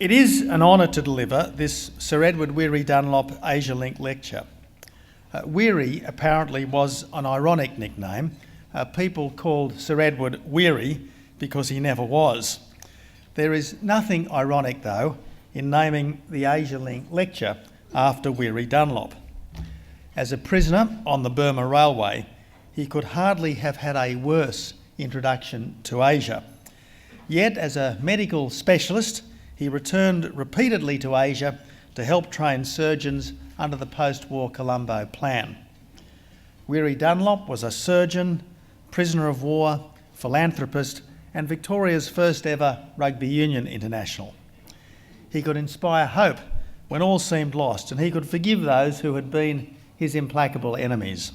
It is an honour to deliver this Sir Edward Weary Dunlop Asialink lecture. Weary apparently was an ironic nickname. People called Sir Edward Weary because he never was. There is nothing ironic, though, in naming the Asialink lecture after Weary Dunlop. As a prisoner on the Burma Railway, he could hardly have had a worse introduction to Asia. Yet, as a medical specialist, he returned repeatedly to Asia to help train surgeons under the post-war Colombo Plan. Weary Dunlop was a surgeon, prisoner of war, philanthropist, and Victoria's first ever rugby union international. He could inspire hope when all seemed lost, and he could forgive those who had been his implacable enemies.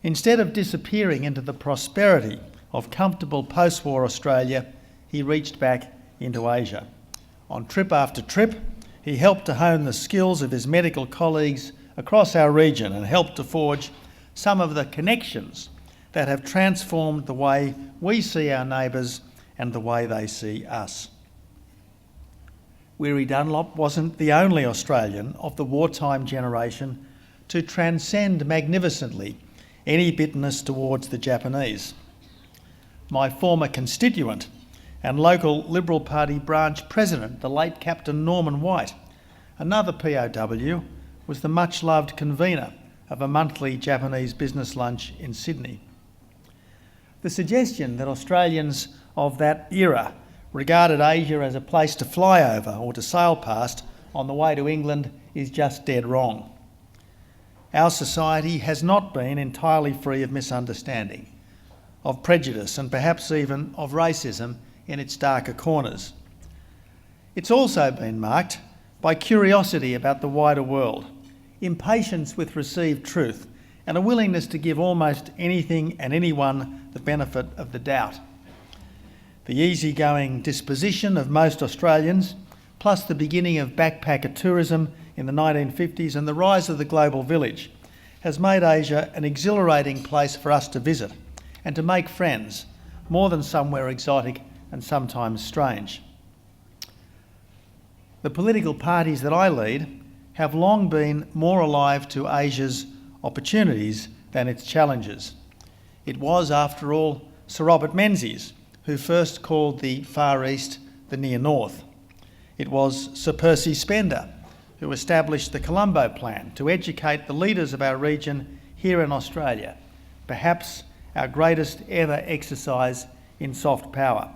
Instead of disappearing into the prosperity of comfortable post-war Australia, he reached back into Asia. On trip after trip, he helped to hone the skills of his medical colleagues across our region and helped to forge some of the connections that have transformed the way we see our neighbours and the way they see us. Weary Dunlop wasn't the only Australian of the wartime generation to transcend magnificently any bitterness towards the Japanese. My former constituent and local Liberal Party branch president, the late Captain Norman White, another POW, was the much-loved convener of a monthly Japanese business lunch in Sydney. The suggestion that Australians of that era regarded Asia as a place to fly over or to sail past on the way to England is just dead wrong. Our society has not been entirely free of misunderstanding, of prejudice and perhaps even of racism in its darker corners. It's also been marked by curiosity about the wider world, impatience with received truth, and a willingness to give almost anything and anyone the benefit of the doubt. The easygoing disposition of most Australians, plus the beginning of backpacker tourism in the 1950s and the rise of the global village, has made Asia an exhilarating place for us to visit and to make friends, more than somewhere exotic and sometimes strange. The political parties that I lead have long been more alive to Asia's opportunities than its challenges. It was, after all, Sir Robert Menzies who first called the Far East the Near North. It was Sir Percy Spender who established the Colombo Plan to educate the leaders of our region here in Australia, perhaps our greatest ever exercise in soft power.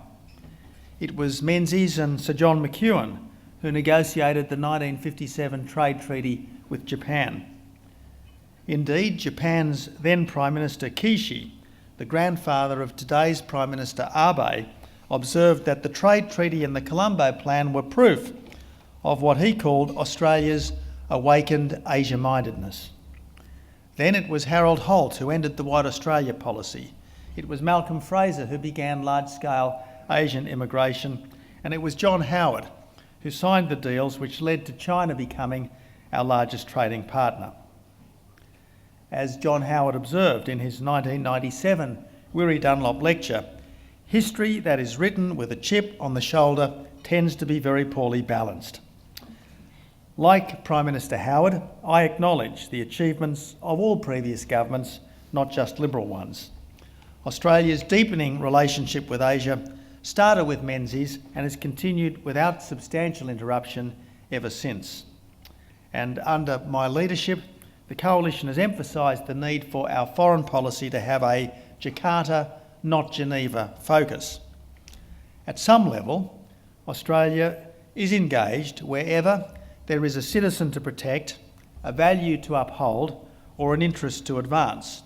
It was Menzies and Sir John McEwen who negotiated the 1957 trade treaty with Japan. Indeed, Japan's then Prime Minister Kishi, the grandfather of today's Prime Minister Abe, observed that the trade treaty and the Colombo Plan were proof of what he called Australia's awakened Asia-mindedness. Then it was Harold Holt who ended the White Australia policy. It was Malcolm Fraser who began large-scale Asian immigration, and it was John Howard who signed the deals which led to China becoming our largest trading partner. As John Howard observed in his 1997 Weary Dunlop lecture, history that is written with a chip on the shoulder tends to be very poorly balanced. Like Prime Minister Howard, I acknowledge the achievements of all previous governments, not just Liberal ones. Australia's deepening relationship with Asia started with Menzies and has continued without substantial interruption ever since. And under my leadership, the Coalition has emphasised the need for our foreign policy to have a Jakarta, not Geneva focus. At some level, Australia is engaged wherever there is a citizen to protect, a value to uphold, or an interest to advance.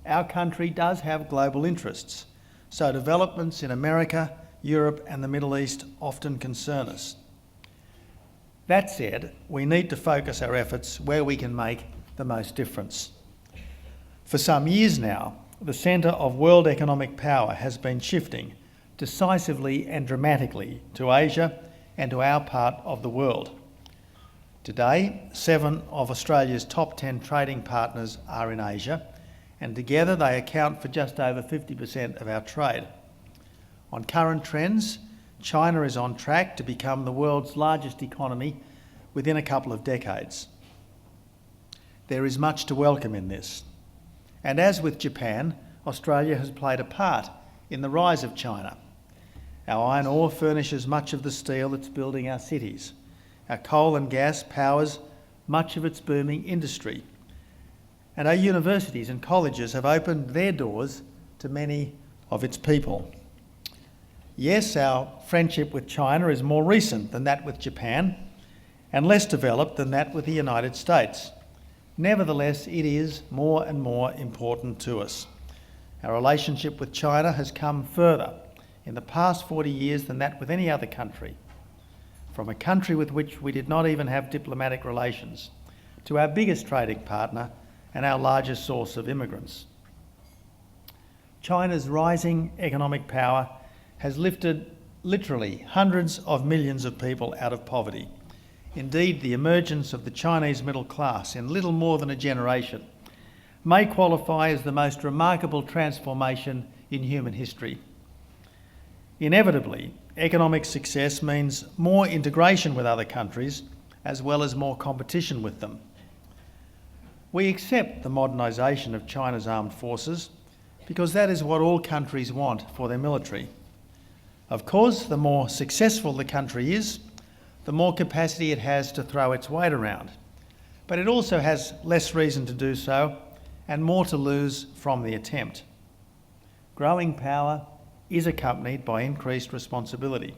Our country does have global interests, so developments in America, Europe and the Middle East often concern us. That said, we need to focus our efforts where we can make the most difference. For some years now, the centre of world economic power has been shifting decisively and dramatically to Asia and to our part of the world. Today, 7 of Australia's top 10 trading partners are in Asia, and together they account for just over 50% of our trade. On current trends, China is on track to become the world's largest economy within a couple of decades. There is much to welcome in this. And as with Japan, Australia has played a part in the rise of China. Our iron ore furnishes much of the steel that's building our cities. Our coal and gas powers much of its booming industry. And our universities and colleges have opened their doors to many of its people. Yes, our friendship with China is more recent than that with Japan and less developed than that with the United States. Nevertheless, it is more and more important to us. Our relationship with China has come further in the past 40 years than that with any other country. From a country with which we did not even have diplomatic relations, to our biggest trading partner and our largest source of immigrants. China's rising economic power has lifted literally hundreds of millions of people out of poverty. Indeed, the emergence of the Chinese middle class in little more than a generation may qualify as the most remarkable transformation in human history. Inevitably, economic success means more integration with other countries as well as more competition with them. We accept the modernisation of China's armed forces because that is what all countries want for their military. Of course, the more successful the country is, the more capacity it has to throw its weight around. But it also has less reason to do so and more to lose from the attempt. Growing power is accompanied by increased responsibility.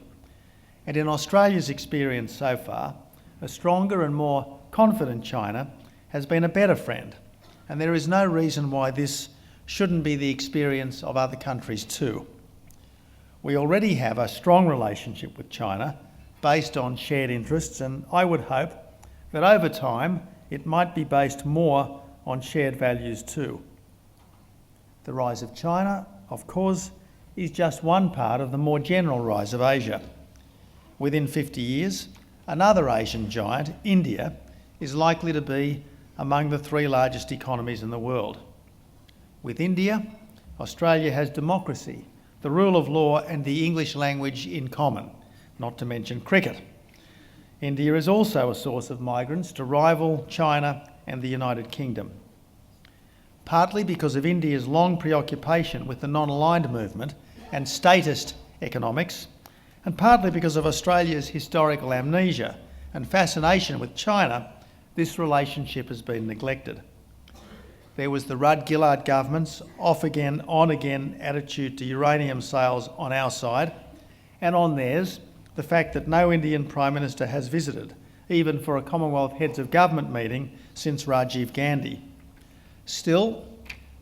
And in Australia's experience so far, a stronger and more confident China has been a better friend, and there is no reason why this shouldn't be the experience of other countries too. We already have a strong relationship with China based on shared interests, and I would hope that over time it might be based more on shared values too. The rise of China, of course, is just one part of the more general rise of Asia. Within 50 years, another Asian giant, India, is likely to be among the 3 largest economies in the world. With India, Australia has democracy, the rule of law and the English language in common, not to mention cricket. India is also a source of migrants to rival China and the United Kingdom. Partly because of India's long preoccupation with the non-aligned movement and statist economics, and partly because of Australia's historical amnesia and fascination with China, this relationship has been neglected. There was the Rudd-Gillard government's off-again, on-again attitude to uranium sales on our side, and on theirs, the fact that no Indian Prime Minister has visited, even for a Commonwealth Heads of Government meeting since Rajiv Gandhi. Still,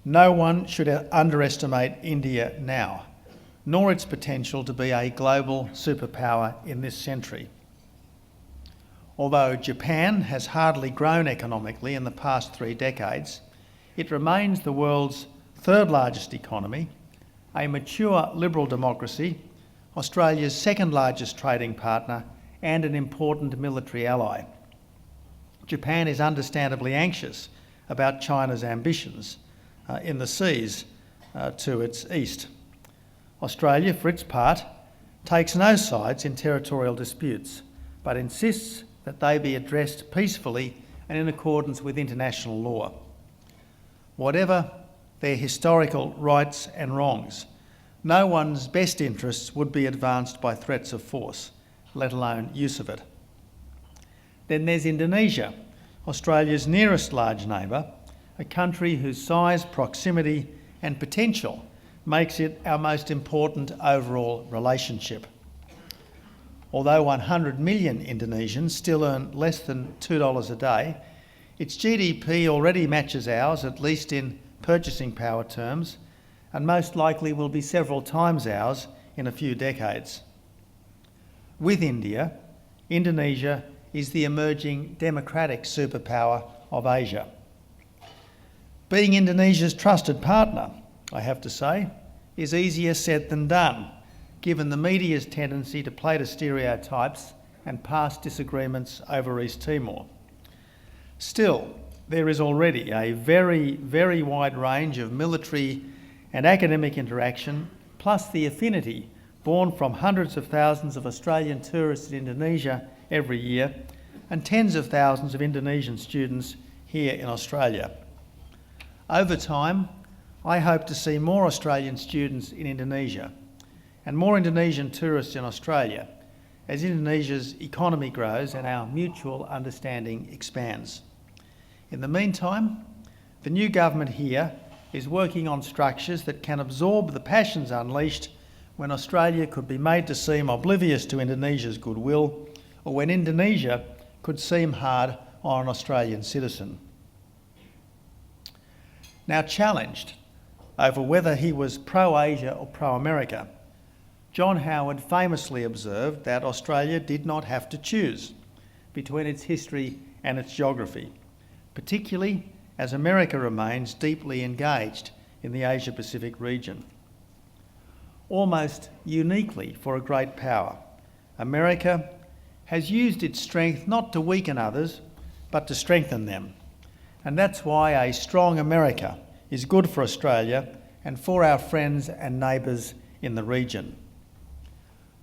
no one should underestimate India now, nor its potential to be a global superpower in this century. Although Japan has hardly grown economically in the past 3 decades, it remains the world's 3rd largest economy, a mature liberal democracy, Australia's 2nd largest trading partner, and an important military ally. Japan is understandably anxious about China's ambitions in the seas to its east. Australia, for its part, takes no sides in territorial disputes, but insists that they be addressed peacefully and in accordance with international law. Whatever their historical rights and wrongs, no one's best interests would be advanced by threats of force, let alone use of it. Then there's Indonesia, Australia's nearest large neighbour, a country whose size, proximity and potential makes it our most important overall relationship. Although 100 million Indonesians still earn less than $2 a day, its GDP already matches ours, at least in purchasing power terms, and most likely will be several times ours in a few decades. With India, Indonesia is the emerging democratic superpower of Asia. Being Indonesia's trusted partner, I have to say, is easier said than done, given the media's tendency to play to stereotypes and past disagreements over East Timor. Still, there is already a very, very wide range of military and academic interaction, plus the affinity born from hundreds of thousands of Australian tourists in Indonesia every year and tens of thousands of Indonesian students here in Australia. Over time, I hope to see more Australian students in Indonesia and more Indonesian tourists in Australia as Indonesia's economy grows and our mutual understanding expands. In the meantime, the new government here is working on structures that can absorb the passions unleashed when Australia could be made to seem oblivious to Indonesia's goodwill, or when Indonesia could seem hard on an Australian citizen. Now challenged over whether he was pro-Asia or pro-America, John Howard famously observed that Australia did not have to choose between its history and its geography, particularly as America remains deeply engaged in the Asia-Pacific region. Almost uniquely for a great power, America has used its strength not to weaken others, but to strengthen them. And that's why a strong America is good for Australia and for our friends and neighbours in the region.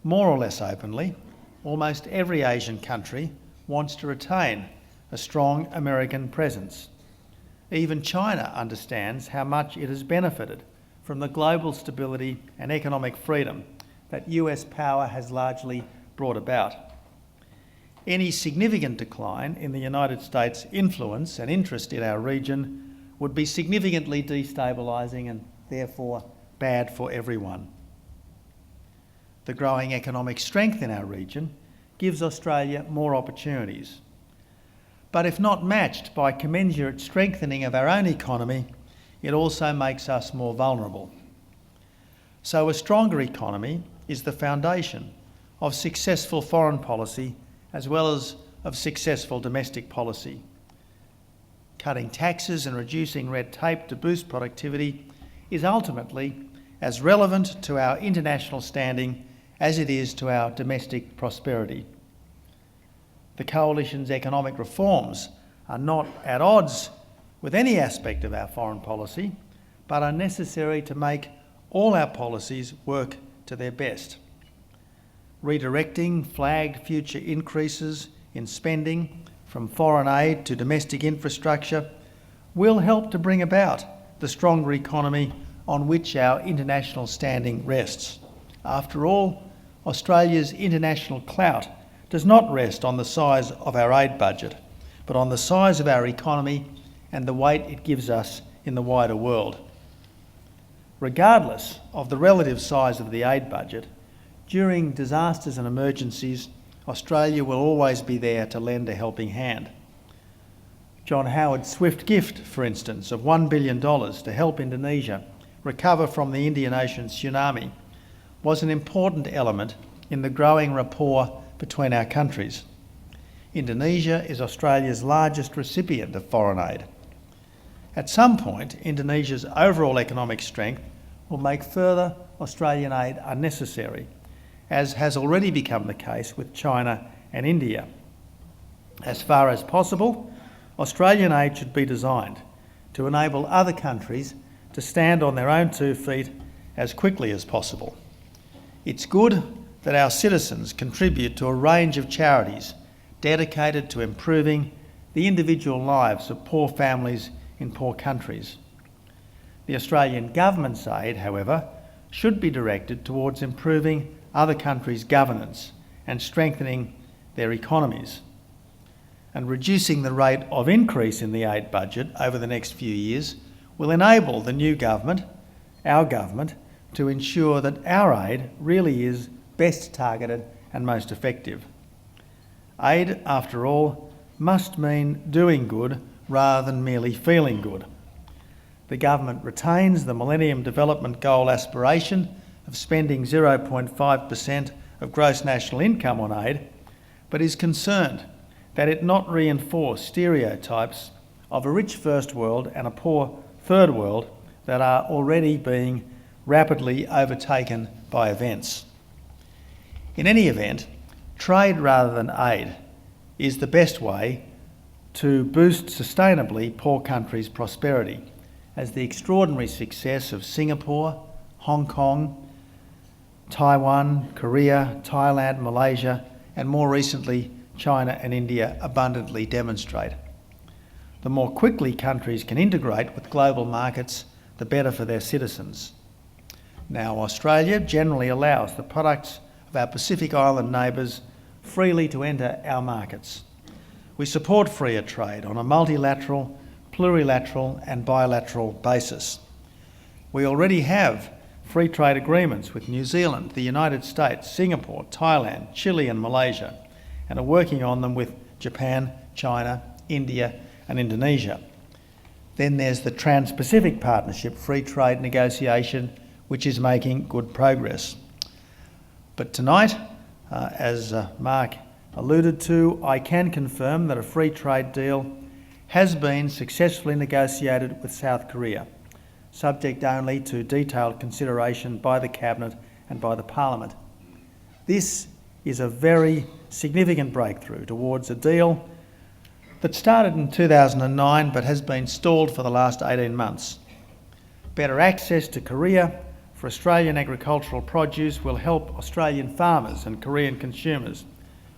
More or less openly, almost every Asian country wants to retain a strong American presence. Even China understands how much it has benefited from the global stability and economic freedom that US power has largely brought about. Any significant decline in the United States' influence and interest in our region would be significantly destabilising and therefore bad for everyone. The growing economic strength in our region gives Australia more opportunities. But if not matched by commensurate strengthening of our own economy, it also makes us more vulnerable. So a stronger economy is the foundation of successful foreign policy as well as of successful domestic policy. Cutting taxes and reducing red tape to boost productivity is ultimately as relevant to our international standing as it is to our domestic prosperity. The Coalition's economic reforms are not at odds with any aspect of our foreign policy, but are necessary to make all our policies work to their best. Redirecting flagged future increases in spending from foreign aid to domestic infrastructure will help to bring about the stronger economy on which our international standing rests. After all, Australia's international clout does not rest on the size of our aid budget, but on the size of our economy and the weight it gives us in the wider world. Regardless of the relative size of the aid budget, during disasters and emergencies, Australia will always be there to lend a helping hand. John Howard's swift gift, for instance, of $1 billion to help Indonesia recover from the Indian Ocean tsunami was an important element in the growing rapport between our countries. Indonesia is Australia's largest recipient of foreign aid. At some point, Indonesia's overall economic strength will make further Australian aid unnecessary, as has already become the case with China and India. As far as possible, Australian aid should be designed to enable other countries to stand on their own 2 feet as quickly as possible. It's good that our citizens contribute to a range of charities dedicated to improving the individual lives of poor families in poor countries. The Australian government's aid, however, should be directed towards improving other countries' governance and strengthening their economies. And reducing the rate of increase in the aid budget over the next few years will enable the new government, our government, to ensure that our aid really is best targeted and most effective. Aid, after all, must mean doing good rather than merely feeling good. The government retains the Millennium Development Goal aspiration of spending 0.5% of gross national income on aid, but is concerned that it not reinforce stereotypes of a rich first world and a poor third world that are already being rapidly overtaken by events. In any event, trade rather than aid is the best way to boost sustainably poor countries' prosperity, as the extraordinary success of Singapore, Hong Kong, Taiwan, Korea, Thailand, Malaysia, and more recently China and India abundantly demonstrate. The more quickly countries can integrate with global markets, the better for their citizens. Now, Australia generally allows the products of our Pacific Island neighbours freely to enter our markets. We support freer trade on a multilateral, plurilateral and bilateral basis. We already have free trade agreements with New Zealand, the United States, Singapore, Thailand, Chile and Malaysia, and are working on them with Japan, China, India and Indonesia. Then there's the Trans-Pacific Partnership free trade negotiation, which is making good progress. But tonight, as Mark alluded to, I can confirm that a free trade deal has been successfully negotiated with South Korea, subject only to detailed consideration by the Cabinet and by the Parliament. This is a very significant breakthrough towards a deal that started in 2009 but has been stalled for the last 18 months. Better access to Korea for Australian agricultural produce will help Australian farmers and Korean consumers,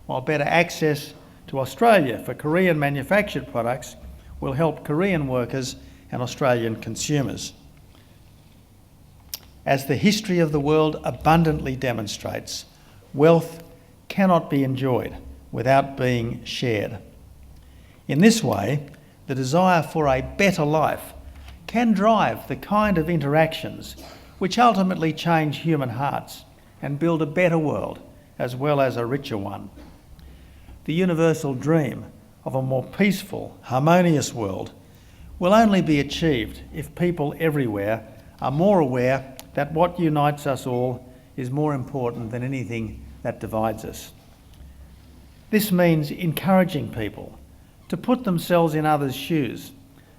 while better access to Australia for Korean manufactured products will help Korean workers and Australian consumers. As the history of the world abundantly demonstrates, wealth cannot be enjoyed without being shared. In this way, the desire for a better life can drive the kind of interactions which ultimately change human hearts and build a better world as well as a richer one. The universal dream of a more peaceful, harmonious world will only be achieved if people everywhere are more aware that what unites us all is more important than anything that divides us. This means encouraging people to put themselves in others' shoes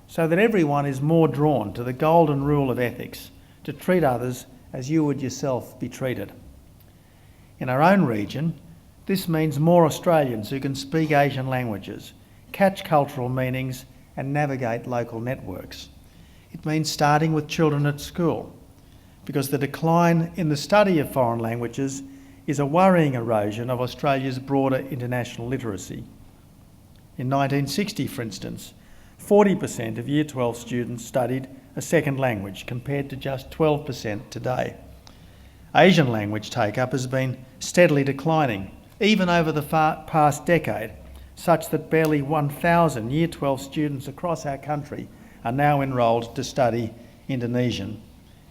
so that everyone is more drawn to the golden rule of ethics, to treat others as you would yourself be treated. In our own region, this means more Australians who can speak Asian languages, catch cultural meanings and navigate local networks. It means starting with children at school, because the decline in the study of foreign languages is a worrying erosion of Australia's broader international literacy. In 1960, for instance, 40% of Year 12 students studied a second language compared to just 12% today. Asian language take-up has been steadily declining, even over the past decade, such that barely 1,000 Year 12 students across our country are now enrolled to study Indonesian,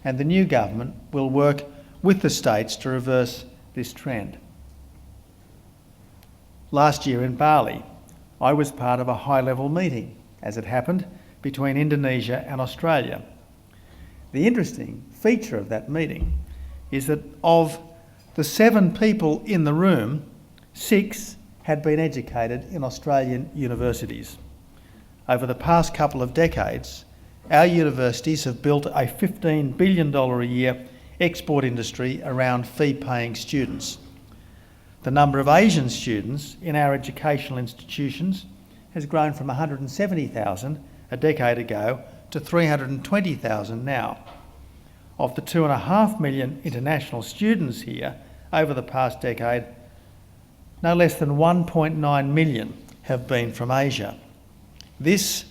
and the new government will work with the states to reverse this trend. Last year in Bali, I was part of a high-level meeting, as it happened, between Indonesia and Australia. The interesting feature of that meeting is that of the 7 people in the room, 6 had been educated in Australian universities. Over the past couple of decades, our universities have built a $15 billion a year export industry around fee-paying students. The number of Asian students in our educational institutions has grown from 170,000 a decade ago to 320,000 now. Of the 2.5 million international students here over the past decade, no less than 1.9 million have been from Asia. This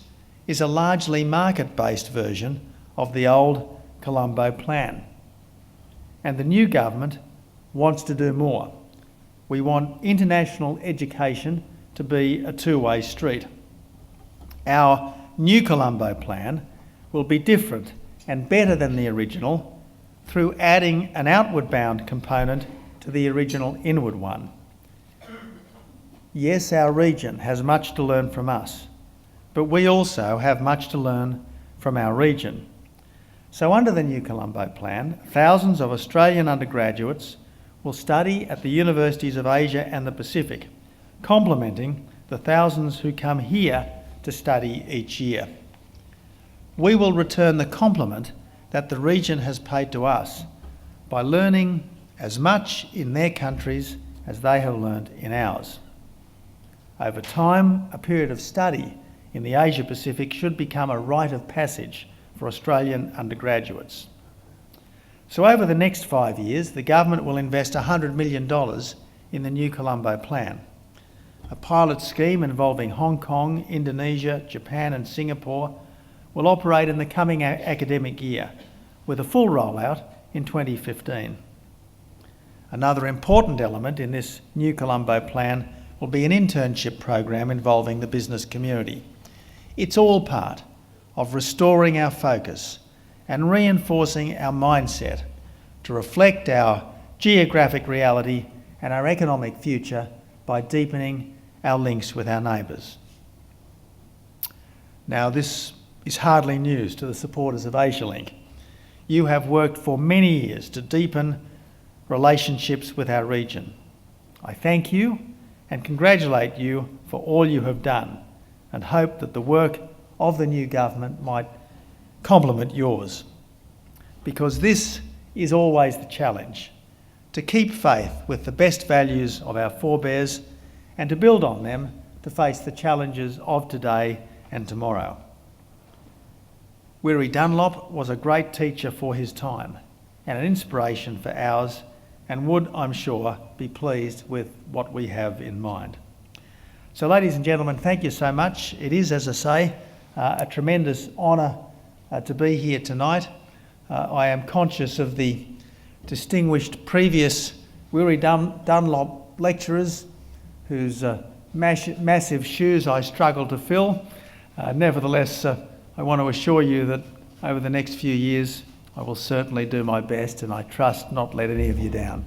is a largely market-based version of the old Colombo plan. And the new government wants to do more. We want international education to be a two-way street. Our new Colombo plan will be different and better than the original through adding an outward-bound component to the original inward one. Yes, our region has much to learn from us, but we also have much to learn from our region. So under the new Colombo plan, thousands of Australian undergraduates will study at the universities of Asia and the Pacific, complementing the thousands who come here to study each year. We will return the compliment that the region has paid to us by learning as much in their countries as they have learnt in ours. Over time, a period of study in the Asia Pacific should become a rite of passage for Australian undergraduates. So over the next 5 years, the government will invest $100 million in the New Colombo Plan, a pilot scheme involving Hong Kong, Indonesia, Japan and Singapore will operate in the coming academic year, with a full rollout in 2015. Another important element in this New Colombo Plan will be an internship program involving the business community. It's all part of restoring our focus and reinforcing our mindset to reflect our geographic reality and our economic future by deepening our links with our neighbours. Now, this is hardly news to the supporters of Asialink. You have worked for many years to deepen relationships with our region. I thank you and congratulate you for all you have done and hope that the work of the new government might complement yours. Because this is always the challenge, to keep faith with the best values of our forebears and to build on them to face the challenges of today and tomorrow. Weary Dunlop was a great teacher for his time and an inspiration for ours, and would, I'm sure, be pleased with what we have in mind. So ladies and gentlemen, thank you so much. It is, as I say, a tremendous honour to be here tonight. I am conscious of the distinguished previous Weary Dunlop lecturers whose massive shoes I struggle to fill. Nevertheless, I want to assure you that over the next few years I will certainly do my best, and I trust not let any of you down.